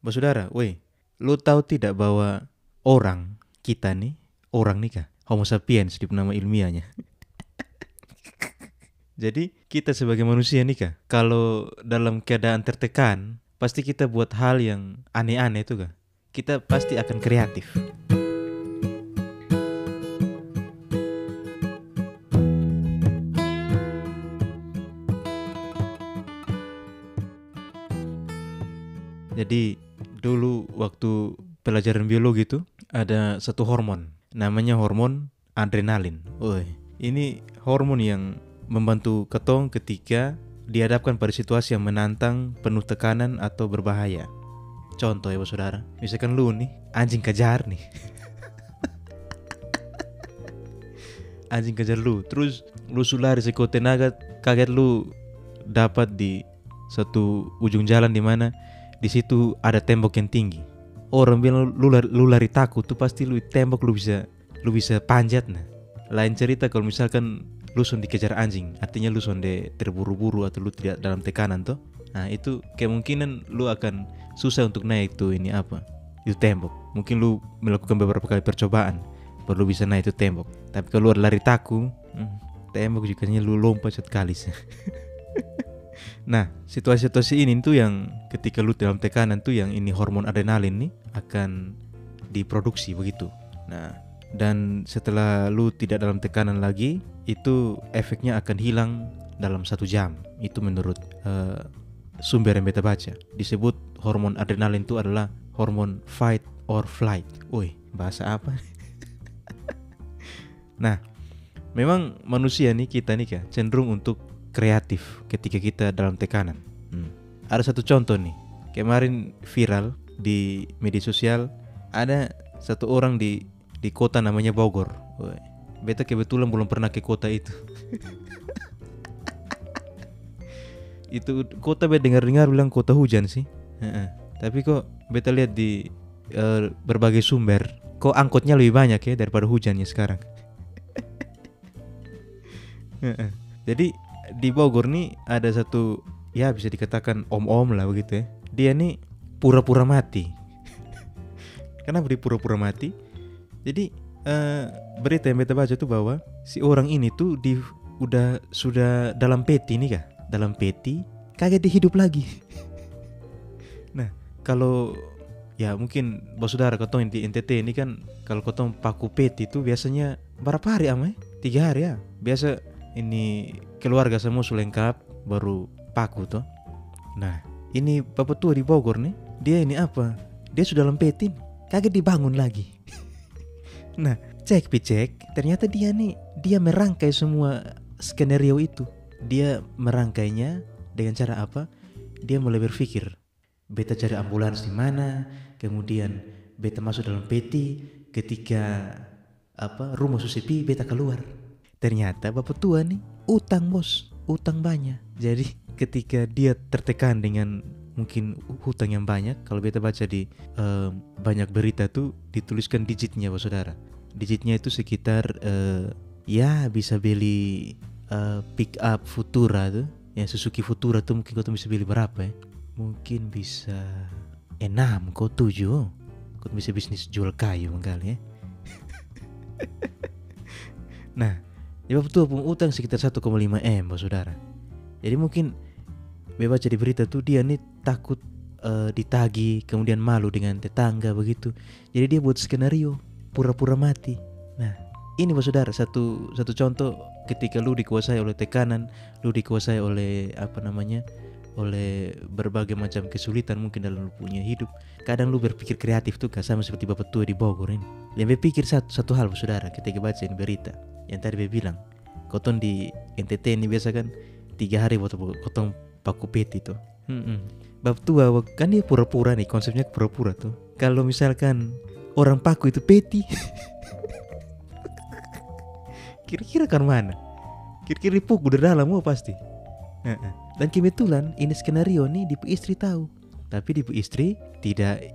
Saudara, woi, lu tahu tidak bahwa orang kita nih, orang nih kah? Homo sapiens di nama ilmiahnya. Jadi kita sebagai manusia nih kah, kalau dalam keadaan tertekan, pasti kita buat hal yang aneh-aneh itu kah? Kita pasti akan kreatif. Jadi dulu waktu pelajaran biologi itu ada satu hormon, namanya hormon adrenalin. Woi, ini hormon yang membantu ketong ketika dihadapkan pada situasi yang menantang, penuh tekanan atau berbahaya. Contoh ya saudara, misalkan lu nih anjing kejar nih, anjing kejar lu, terus lu lari sekuat tenaga, kaget lu dapat di satu ujung jalan di mana di situ ada tembok yang tinggi. Orang bilang lu lari takut tuh pasti lu tembok lu bisa panjat nah. Lain cerita kalau misalkan lu son dikejar anjing, artinya lu son de terburu-buru atau lu tidak dalam tekanan tuh. Nah itu kemungkinan lu akan susah untuk naik tuh ini apa? Itu tembok. Mungkin lu melakukan beberapa kali percobaan baru bisa naik itu tembok. Tapi kalau lu lari takut, tembok juga lu lompat sekali sih. Nah, situasi-situasi ini tuh yang ketika lu dalam tekanan tuh yang ini hormon adrenalin nih akan diproduksi begitu. Nah, dan setelah lu tidak dalam tekanan lagi, itu efeknya akan hilang dalam 1 jam. Itu menurut sumber yang beta baca. Disebut hormon adrenalin itu adalah hormon fight or flight. Woi, bahasa apa? Nah, memang manusia nih kita nih kah cenderung untuk kreatif ketika kita dalam tekanan. Ada satu contoh nih, kemarin viral di media sosial, ada satu orang di kota namanya Bogor. Woy, beta kebetulan belum pernah ke kota itu. Itu kota beta dengar-dengar bilang kota hujan sih. Tapi kok beta lihat di berbagai sumber, kok angkotnya lebih banyak ya daripada hujannya sekarang. Jadi di Bogor nih ada satu, ya bisa dikatakan om-om lah begitu ya. Dia nih pura-pura mati. Kenapa dia pura-pura mati? Jadi berita yang beta baca tuh bahwa si orang ini tuh sudah dalam peti nih kah? Dalam peti, kaget dia hidup lagi. Nah, kalau ya mungkin saudara kotong di NTT ini kan kalau kotong paku peti itu biasanya berapa hari amai? 3 hari ya. Biasa ini keluarga semua sudah lengkap baru paku tuh. Nah, ini bapak tua di Bogor nih, dia ini apa? Dia sudah lempetin, kaget dibangun lagi. Nah, cek, ternyata dia merangkai semua skenario itu. Dia merangkainya dengan cara apa? Dia mulai berpikir, beta cari ambulans di mana, kemudian beta masuk dalam peti, ketika rumah sepi beta keluar. Ternyata bapak tua nih utang bos, utang banyak. Jadi ketika dia tertekan dengan mungkin hutang yang banyak, kalau beta baca di banyak berita tuh dituliskan digitnya saudara. Digitnya itu sekitar ya bisa beli pick up Futura tuh, yang Suzuki Futura tuh mungkin kau tuh bisa beli berapa ya? Mungkin bisa 6 kau 7. Kau bisa bisnis jual kayu kali ya. Nah, ya betul pun utang sekitar 1,5 M saudara. Jadi mungkin baca di berita tuh dia nih takut ditagi, kemudian malu dengan tetangga begitu. Jadi dia buat skenario pura-pura mati. Nah, ini saudara satu contoh ketika lu dikuasai oleh tekanan, lu dikuasai oleh oleh berbagai macam kesulitan mungkin dalam lu punya hidup. Kadang lu berpikir kreatif tuh sama seperti bapak tua di Bogor ini. Dia berpikir satu hal saudara ketika baca ini berita. Yang tadi dia bilang, kotong di NTT ini biasa kan 3 hari waktu kotong paku peti tuh. Bab tua kan dia pura-pura nih, konsepnya pura-pura tuh. Kalau misalkan orang paku itu peti, kira-kira kan mana? Kira-kira dipukul dari dalam pasti. Dan kebetulan ini skenario nih Dipu istri tahu, tapi Dipu istri tidak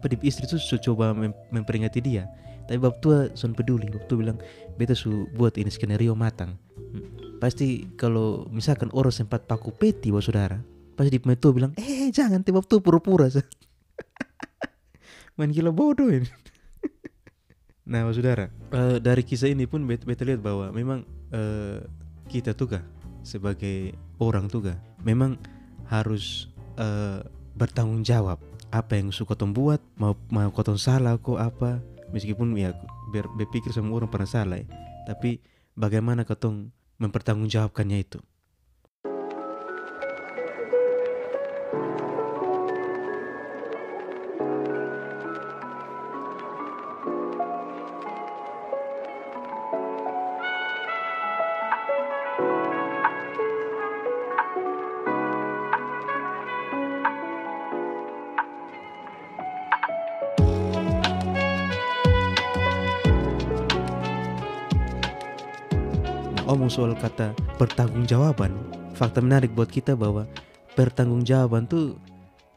Dipu istri tuh coba memperingati dia. Tapi bab tua son peduli, bab tua bilang beta buat ini skenario matang. Pasti kalau misalkan orang sempat paku peti saudara, pasti Dipu tua bilang jangan bab tua pura-pura. Main gila bodoh ini. Nah, saudara, dari kisah ini pun beta lihat bahwa memang kita tuh kah sebagai orang tuh kah memang harus bertanggung jawab apa yang suka kotong buat, mau kotong salah kok apa, meskipun ya berpikir semua orang pernah salah ya, tapi bagaimana kotong mempertanggungjawabkannya itu. Omong soal kata pertanggungjawaban, fakta menarik buat kita bahwa pertanggungjawaban tuh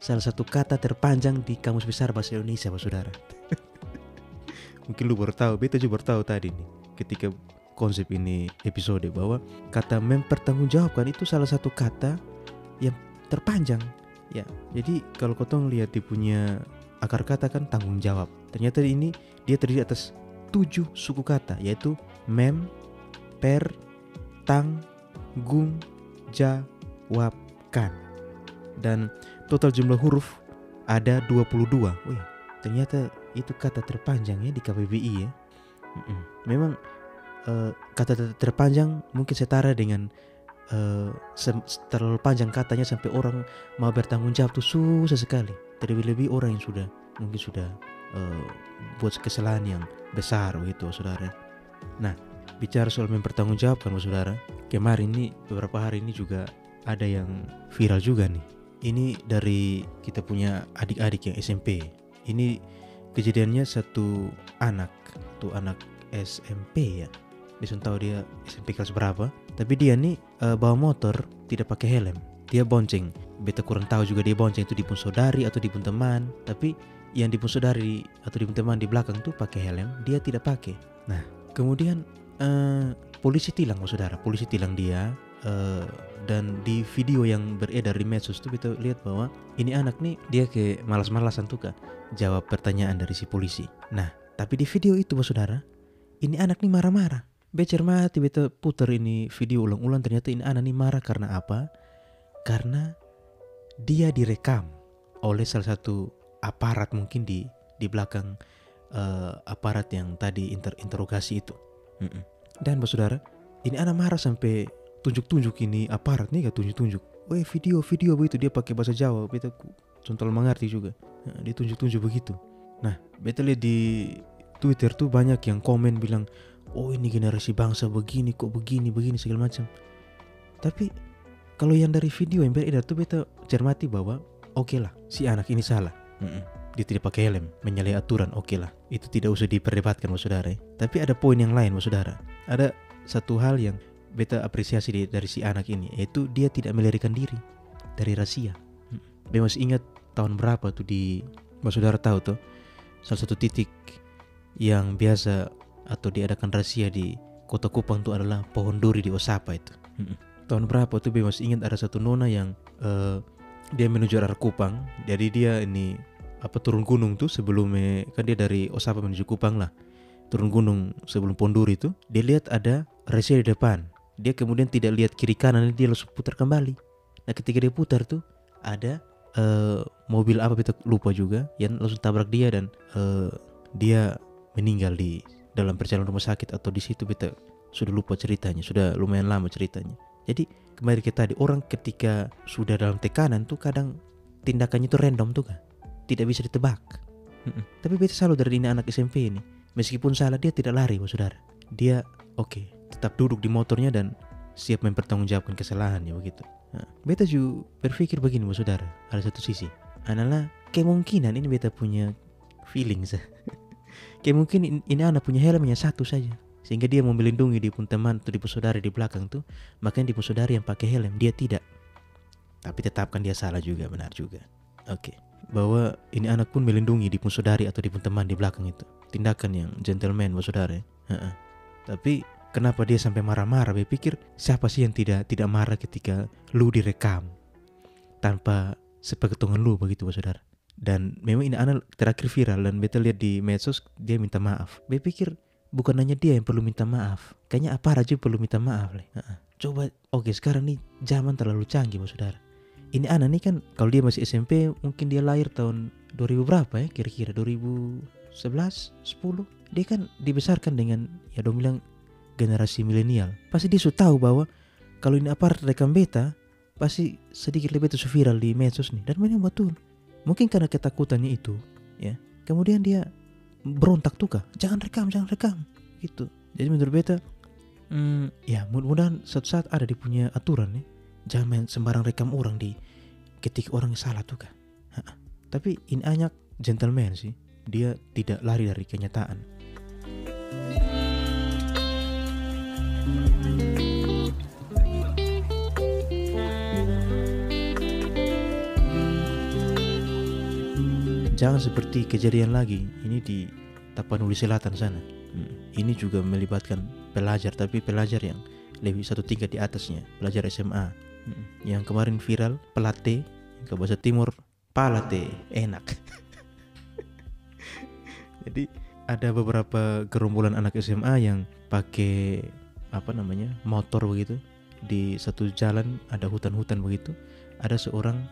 salah satu kata terpanjang di Kamus Besar Bahasa Indonesia, Pak Saudara. Mungkin lu baru tahu, beta juga baru tahu tadi nih ketika konsep ini episode bahwa kata mempertanggungjawabkan itu salah satu kata yang terpanjang. Ya, jadi kalau kotong lihat dia punya akar kata kan tanggung jawab. Ternyata ini dia terdiri atas 7 suku kata, yaitu mem, per, tang, gung, jawabkan. Dan total jumlah huruf ada 22. Wih, ternyata itu kata terpanjang ya di KBBI ya. Memang kata terpanjang mungkin setara dengan terlalu panjang katanya sampai orang mau bertanggung jawab tuh susah sekali. Terlebih-lebih orang yang mungkin sudah buat kesalahan yang besar gitu, saudara. Nah, bicara soal mempertanggungjawabkan, saudara, kemarin ini beberapa hari ini juga ada yang viral juga nih. Ini dari kita punya adik-adik yang SMP. Ini kejadiannya satu anak SMP ya. Dia tahu dia SMP kelas berapa. Tapi dia nih bawa motor tidak pakai helm. Dia bonceng. Beta kurang tahu juga dia bonceng itu dipun saudari atau dipun teman. Tapi yang dipun saudari atau dipun teman di belakang tuh pakai helm, dia tidak pakai. Nah, kemudian polisi tilang, saudara. Polisi tilang dia. Dan di video yang beredar di medsos tuh kita lihat bahwa ini anak nih dia kayak malas-malasan tuh kan jawab pertanyaan dari si polisi. Nah, tapi di video itu, saudara, ini anak nih marah-marah. Bercermati, beta putar ini video ulang-ulang, ternyata ini anak nih marah karena apa? Karena dia direkam oleh salah satu aparat mungkin di belakang aparat yang tadi interogasi itu. Dan saudara, ini anak marah sampai tunjuk-tunjuk ini aparat nih, gak tunjuk-tunjuk. Weh, video begitu, dia pakai bahasa Jawa. Beta contoh mengerti juga. Nah, dia tunjuk-tunjuk begitu. Nah, beta lihat di Twitter tuh banyak yang komen bilang, oh ini generasi bangsa begini kok, begini segala macam. Tapi kalau yang dari video yang beredar tuh beta cermati bahwa oke lah, si anak ini salah. Dia tidak pakai helm, menyalahi aturan, oke lah. Itu tidak usah diperdebatkan, saudara. Tapi ada poin yang lain, saudara. Ada satu hal yang beta apresiasi dari si anak ini, yaitu dia tidak melarikan diri dari razia. Beta masih ingat tahun berapa tuh saudara tahu tuh, salah satu titik yang biasa atau diadakan razia di Kota Kupang itu adalah pohon duri di Osapa itu. Tahun berapa tuh beta masih ingat ada satu nona yang dia menuju arah Kupang. Jadi dia ini turun gunung tuh sebelumnya, kan dia dari Osapa menuju Kupang lah. Turun gunung sebelum pohon duri itu, dia lihat ada razia di depan. Dia kemudian tidak lihat kiri kanan, dia langsung putar kembali. Nah, ketika dia putar tuh ada mobil apa beta lupa juga yang langsung tabrak dia dan dia meninggal di dalam perjalanan rumah sakit atau di situ. Beta sudah lupa ceritanya, sudah lumayan lama ceritanya. Jadi kembali ke tadi, orang ketika sudah dalam tekanan tuh kadang tindakannya tuh random tuh kan, tidak bisa ditebak. Tapi beta selalu dari ini anak SMP ini, meskipun salah dia tidak lari, saudara. Dia tetap duduk di motornya dan siap mempertanggungjawabkan kesalahannya begitu. Nah, beta juga berpikir begini, saudara. Ada satu sisi adalah kemungkinan ini beta punya feeling kemungkinan ini anak punya helmnya satu saja, sehingga dia mau melindungi di pun teman atau di pun saudari di belakang tuh, makanya di pun saudari yang pakai helm dia tidak. Tapi tetapkan dia salah juga, benar juga. Bahwa ini anak pun melindungi di pun saudari atau di pun teman di belakang itu, tindakan yang gentleman, saudara. Tapi kenapa dia sampai marah-marah? Saya pikir siapa sih yang tidak marah ketika lu direkam tanpa sepengetahuan lu begitu, saudara. Dan memang ini anak terakhir viral dan beta lihat di medsos dia minta maaf. Beta pikir bukan hanya dia yang perlu minta maaf, kayaknya aparat juga perlu minta maaf. Coba, oke, sekarang nih zaman terlalu canggih saudara. Ini anak nih kan kalau dia masih SMP mungkin dia lahir tahun 2000 berapa ya, kira-kira 2011, 10. Dia kan dibesarkan dengan ya dong bilang generasi milenial. Pasti dia sudah tahu bahwa kalau ini aparat rekam beta pasti sedikit lebih itu viral di medsos nih. Dan memang betul. Mungkin karena ketakutannya itu, ya. Kemudian dia berontak tuh kah, jangan rekam gitu. Jadi menurut beta, ya mudah-mudahan suatu saat ada di punya aturan nih. Jangan main sembarang rekam orang di ketika orang salah tuh kah. Tapi ini Anyak gentleman sih, dia tidak lari dari kenyataan. Jangan seperti kejadian lagi ini di Tapanuli Selatan sana. Ini juga melibatkan pelajar, tapi pelajar yang lebih satu tingkat di atasnya, pelajar SMA. Yang kemarin viral, pelate, ke bahasa timur, palate, enak. Jadi ada beberapa gerombolan anak SMA yang pakai motor begitu. Di satu jalan ada hutan-hutan begitu, ada seorang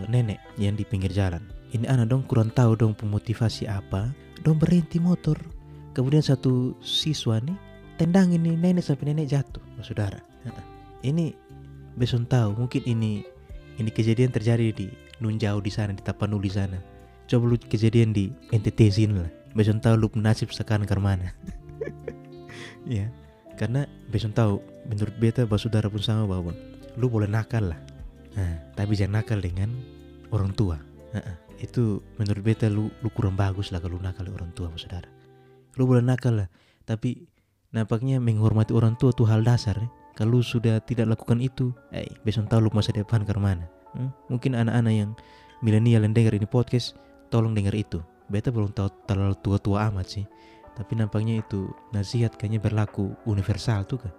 nenek yang di pinggir jalan. Ini anak dong kurang tahu dong pemotivasi apa, dong berhenti motor. Kemudian satu siswa nih tendangin nih nenek sampai nenek jatuh, saudara. Ini beson tahu, mungkin ini kejadian terjadi di Nunjau di sana, di Tapanuli sana. Coba lu kejadian di NTT sini lah, beson tahu lu nasib sekarang ke mana. Ya, karena beson tahu menurut beta saudara pun sama bahwa lu boleh nakal lah. Tapi jangan nakal dengan orang tua. Itu menurut beta lu kurang bagus lah kalau nakal orang tua, saudara. Lu boleh nakal lah, tapi nampaknya menghormati orang tua tuh hal dasar ya. Kalau sudah tidak lakukan itu, besok tahu lu masa depan ke mana. Mungkin anak-anak yang milenial yang dengar ini podcast, tolong dengar itu. Beta belum tahu terlalu tua-tua amat sih, tapi nampaknya itu nasihat kayaknya berlaku universal tuh kah.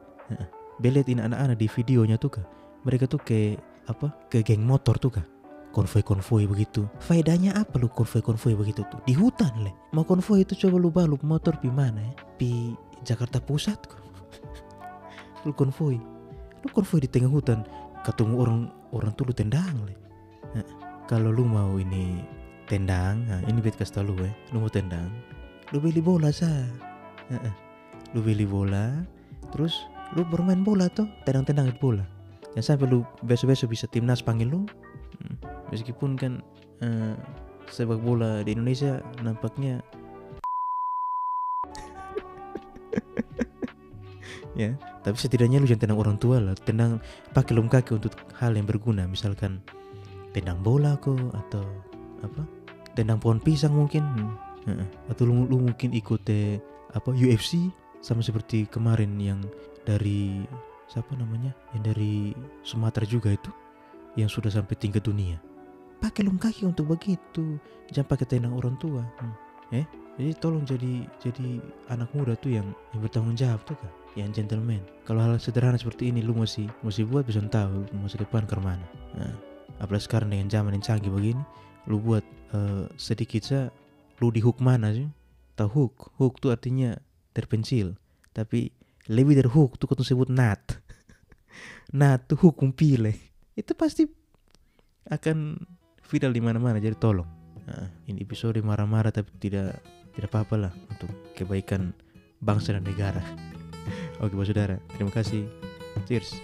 Beliat ini anak-anak di videonya tuh kah, mereka tuh ke geng motor tuh kah, konvoi begitu. Faedahnya apa lu konvoi begitu tuh di hutan le? Mau konvoi itu coba lu balap motor pi mana ya? Pi Jakarta Pusat kok. Lu konvoi di tengah hutan, ketemu orang tuh lu tendang le. Kalau lu mau ini tendang, ini bet kasih tau lu lu mau tendang, lu beli bola lu beli bola, terus lu bermain bola tuh, tendang bola. Jangan sampai lu besok-besok bisa timnas panggil lu. Meskipun kan sepak bola di Indonesia nampaknya ya, tapi setidaknya lu jangan tendang orang tua lah, tendang pakai lem kaki untuk hal yang berguna, misalkan tendang bola atau tendang pohon pisang mungkin. Atau lu mungkin ikut UFC sama seperti kemarin yang dari yang dari Sumatera juga itu, yang sudah sampai tingkat dunia. Pakai lem kaki untuk begitu, jangan pakai tendang orang tua. Jadi tolong jadi anak muda tuh yang bertanggung jawab tuh kan, yang gentleman. Kalau hal sederhana seperti ini lu masih buat, bisa tahu masa depan ke mana. Apalagi sekarang dengan zaman yang canggih begini, lu buat sedikit saja lu di hook mana sih? Tahu hook tuh artinya terpencil, tapi lebih dari hook tuh kita sebut nat. Nat tuh hukum pilih. Itu pasti akan viral di mana-mana, jadi tolong. Ini episode marah-marah tapi tidak apa-apa lah untuk kebaikan bangsa dan negara. Oke, saudara, terima kasih. Cheers.